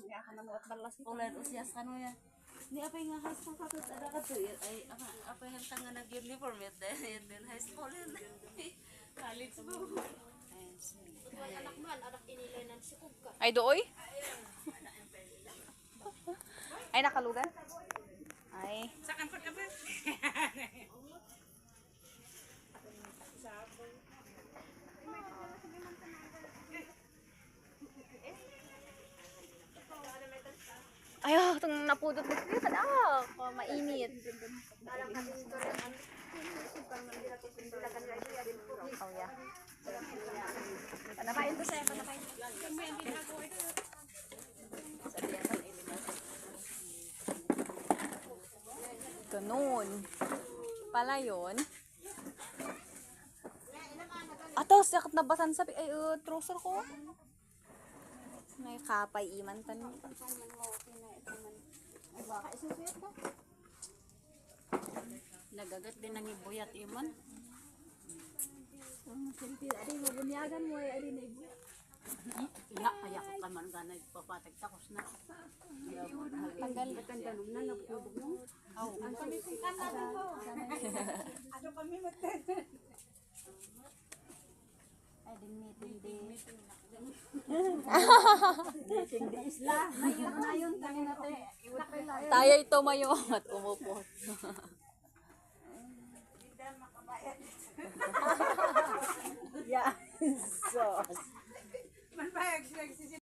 ya ka nang balas ito. Ulan usyas kanu ya. Ni apa yang high school patut ada ka tuh ay apa yang tanga nag uniform ya din high school yun. College ba? Anak man, anak inilay ng sikog ka. Ay, dooy? Ay, nakalugan? Ay. Sakan pa ka ba? Ayaw, itong napudot na siya. Kada mainit. Oh, yeah. Panakain ko sa'yo, panakain. Ganun. Pala yun. Ato, sakit na basan sa trouser ko. May kapay iman tan. Nagagat din ang ibuyat imon. Adi, mabunyagan mo ay adi na ibu. Ya, ayak ka man ganay papatag takos na. Tanggal ka tanong na nabubog mo. Ang kami kung kanan mo. Ano kami matan? Ay din meeting din. Meeting di isla. Nayon kami natin. Tayo ito mayo at umupo. Yeah. Sos. Man pa